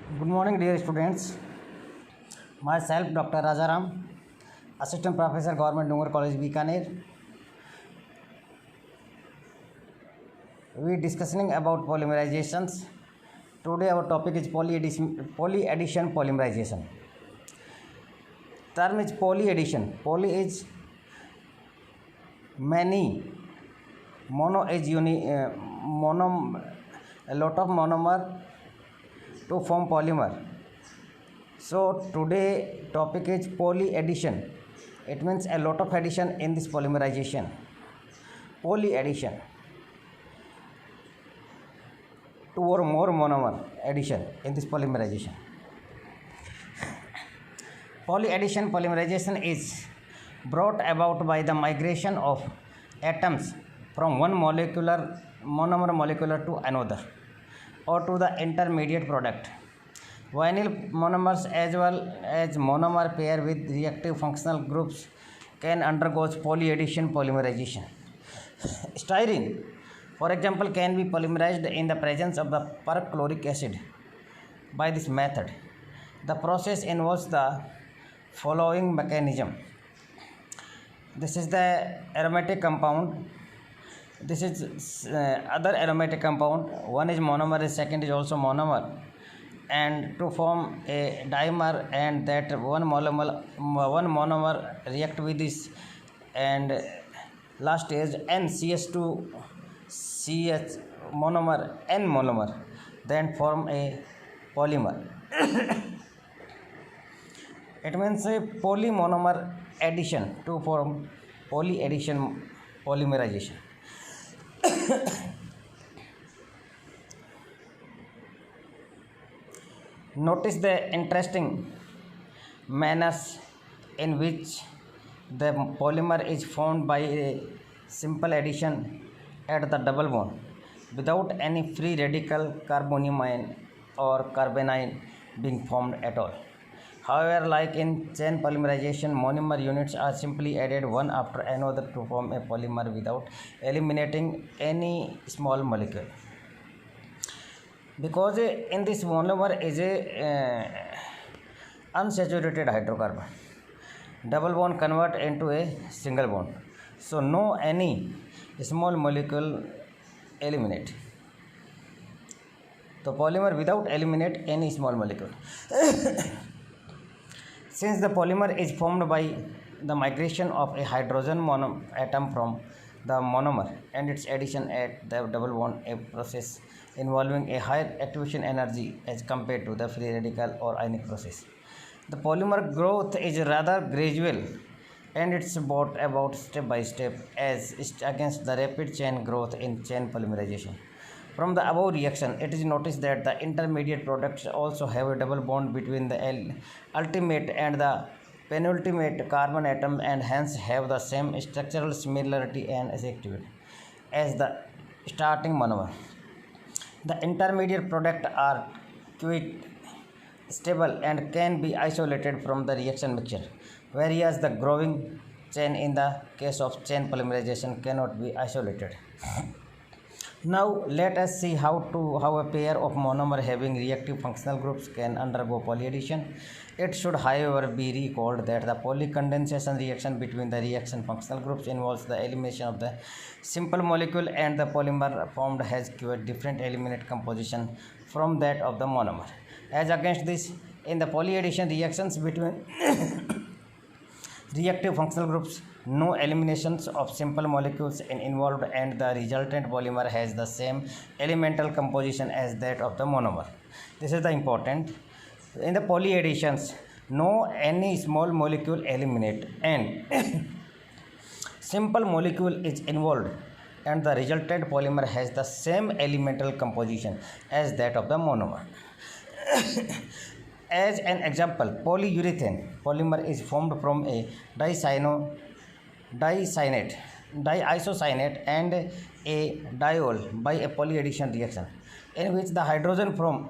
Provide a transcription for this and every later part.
Good morning, dear students. Myself, Dr. Rajaram, Assistant Professor, Government Dungar College, Bikaner. We are discussing about polymerizations. Today, our topic is polyaddition polymerization. Term is polyaddition. Poly is many, mono is a lot of monomer to form polymer. So today topic is polyaddition. It means a lot of addition in this polymerization. Polyaddition, two or more monomer addition in this polymerization. Polyaddition polymerization is brought about by the migration of atoms from one monomer molecular to another or to the intermediate product. Vinyl monomers as well as monomer pair with reactive functional groups can undergo polyaddition polymerization. Styrene, for example, can be polymerized in the presence of the perchloric acid. By this method, the process involves the following mechanism. This is the aromatic compound. This is other aromatic compound. One is monomer, the second is also monomer, and to form a dimer, and that one monomer react with this, and last is NCH2 CH monomer N monomer, then form a polymer. It means a polymonomer addition to form polyaddition polymerization. Notice the interesting manners in which the polymer is formed by a simple addition at the double bond without any free radical carbonyl or carbanion being formed at all. However, like in chain polymerization, monomer units are simply added one after another to form a polymer without eliminating any small molecule. Because in this monomer is a unsaturated hydrocarbon, double bond convert into a single bond, so no any small molecule eliminate. The polymer without eliminate any small molecule. Since the polymer is formed by the migration of a hydrogen atom from the monomer and its addition at the double bond, a process involving a higher activation energy as compared to the free radical or ionic process. The polymer growth is rather gradual and it's brought about step by step as against the rapid chain growth in chain polymerization. From the above reaction, it is noticed that the intermediate products also have a double bond between the ultimate and the penultimate carbon atom and hence have the same structural similarity and activity as the starting monomer. The intermediate products are quite stable and can be isolated from the reaction mixture, whereas the growing chain in the case of chain polymerization cannot be isolated. Now let us see how a pair of monomer having reactive functional groups can undergo polyaddition. It should however be recalled that the polycondensation reaction between the reaction functional groups involves the elimination of the simple molecule, and the polymer formed has quite different eliminate composition from that of the monomer. As against this, in the polyaddition reactions between reactive functional groups, no eliminations of simple molecules involved, and the resultant polymer has the same elemental composition as that of the monomer. This is the important. In the polyadditions, no any small molecule eliminate and simple molecule is involved, and the resultant polymer has the same elemental composition as that of the monomer. As an example, polyurethane polymer is formed from a diisocyanate and a diol by a polyaddition reaction, in which the hydrogen from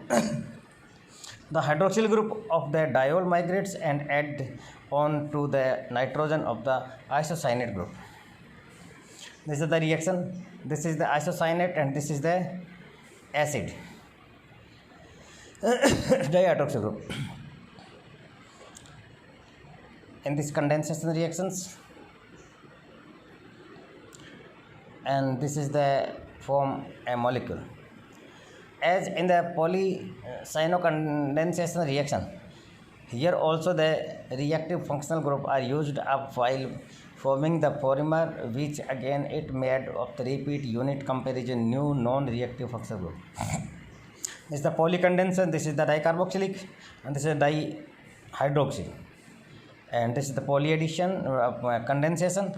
the hydroxyl group of the diol migrates and add on to the nitrogen of the isocyanate group. This is the reaction. This is the isocyanate and this is the acid. Dihydroxy group. In this condensation reactions, and this is the form a molecule. As in the polycyanocondensation reaction, here also the reactive functional group are used up while forming the polymer, which again it made of the repeat unit comparison new non-reactive functional group. This is the polycondensation, this is the dicarboxylic, and this is dihydroxy. And this is the polyaddition, condensation,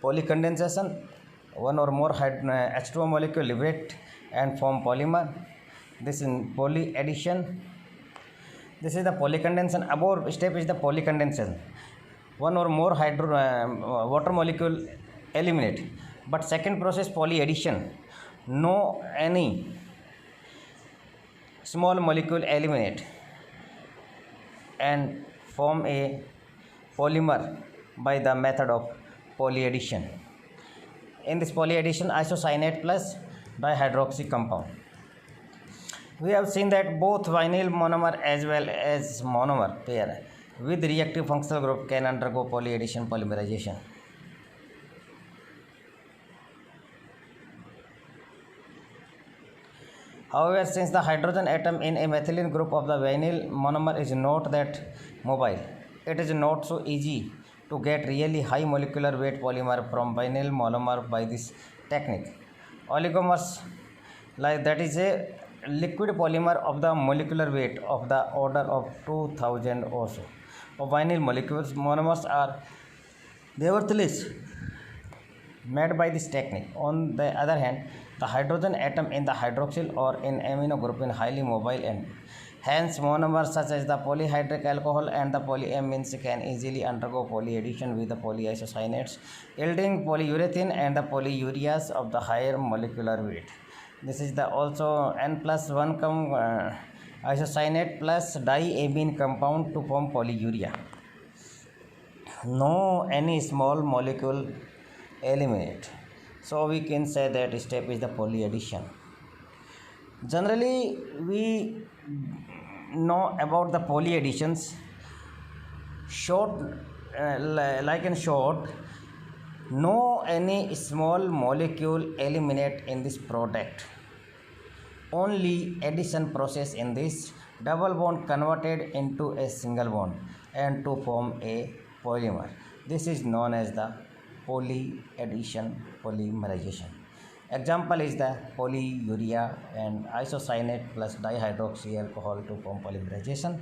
polycondensation. One or more H2O molecule liberate and form polymer. This is polyaddition. This is the polycondensation. Above step is the polycondensation. One or more water molecule eliminate. But second process polyaddition. No any small molecule eliminate and form a polymer by the method of polyaddition. In this polyaddition, isocyanate plus dihydroxy compound. We have seen that both vinyl monomer as well as monomer pair with reactive functional group can undergo polyaddition polymerization. However, since the hydrogen atom in a methylene group of the vinyl monomer is not that mobile, it is not so easy to get really high molecular weight polymer from vinyl monomer by this technique. Oligomers, like that is a liquid polymer of the molecular weight of the order of 2000 or so of vinyl molecules. Monomers are nevertheless made by this technique. On the other hand, the hydrogen atom in the hydroxyl or in amino group is highly mobile, and hence monomers such as the polyhydric alcohol and the polyamines can easily undergo polyaddition with the polyisocyanates, yielding polyurethane and the polyureas of the higher molecular weight. This is the also N plus 1 isocyanate plus diamine compound to form polyurea. No any small molecule eliminate. So we can say that step is the polyaddition. Generally, we know about the polyadditions. Like in short, no any small molecule eliminate in this product. Only addition process in this double bond converted into a single bond and to form a polymer. This is known as the polyaddition polymerization. Example is the polyurea and isocyanate plus dihydroxy alcohol to form polymerization.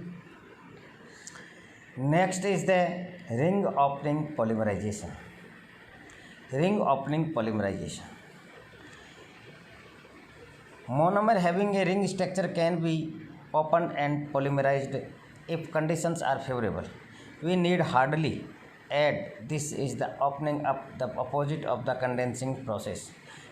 Next is the ring opening polymerization. Ring opening polymerization. Monomer having a ring structure can be opened and polymerized if conditions are favorable. We need hardly add this is the opening up the opposite of the condensing process.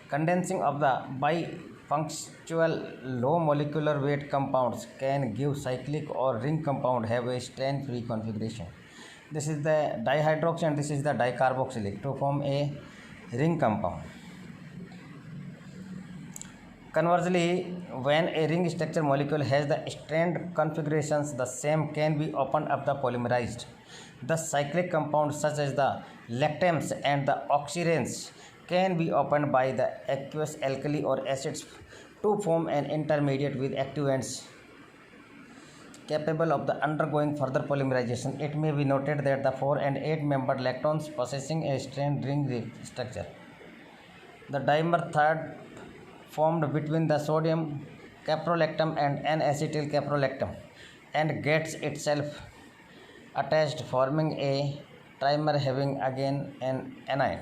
Condensing of the bifunctional low molecular weight compounds can give cyclic or ring compound have a strain-free configuration. This is the dihydroxy and this is the dicarboxylic to form a ring compound. Conversely, when a ring structure molecule has the strained configurations, the same can be opened up the polymerized. Thus, cyclic compounds such as the lactams and the oxiranes can be opened by the aqueous alkali or acids to form an intermediate with activants capable of the undergoing further polymerization. It may be noted that the 4 and 8 membered lactones possessing a strained ring structure. The dimer third formed between the sodium caprolactam and N-acetyl caprolactam and gets itself attached, forming a trimer having again an anion.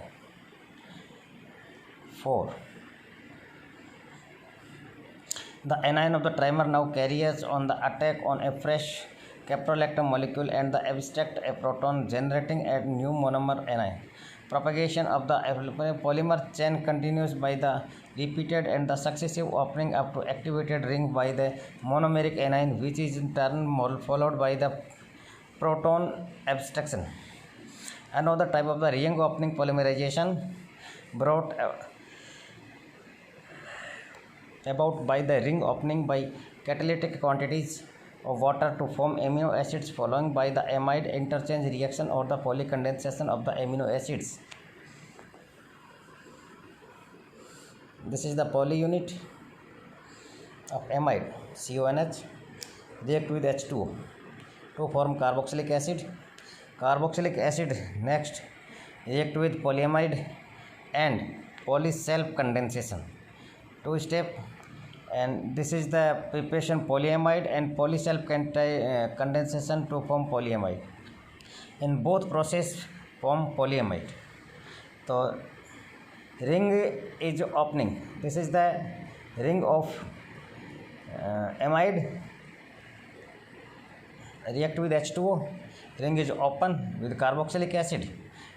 4. The anion of the trimer now carries on the attack on a fresh caprolactam molecule and the abstract a proton, generating a new monomer anion. Propagation of the polymer chain continues by the repeated and the successive opening up to activated ring by the monomeric anion, which is in turn followed by the proton abstraction. Another type of the ring opening polymerization brought about by the ring opening by catalytic quantities of water to form amino acids following by the amide interchange reaction or the polycondensation of the amino acids. This is the poly unit of amide CONH react with H2O to form carboxylic acid. Carboxylic acid next react with polyamide and poly self condensation. Two step, and this is the preparation polyamide and poly self condensation to form polyamide. In both process form polyamide. So ring is opening. This is the ring of amide react with H2O. Ring is open with carboxylic acid,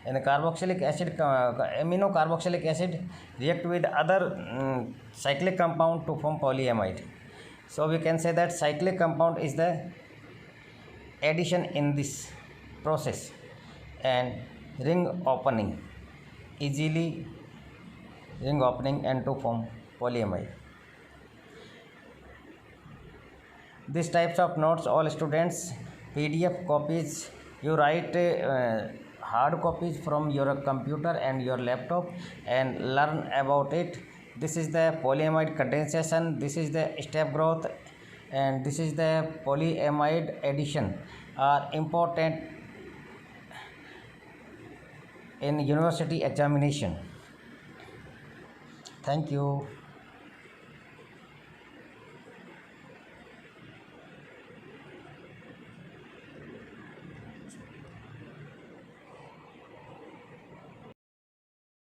and the carboxylic acid amino carboxylic acid react with other cyclic compound to form polyamide. So we can say that cyclic compound is the addition in this process, and ring opening easily ring opening and to form polyamide. These types of notes all students, PDF copies you write hard copies from your computer and your laptop and learn about it. This is the polyamide condensation, this is the step growth, and this is the polyamide addition are important in university examination. Thank you.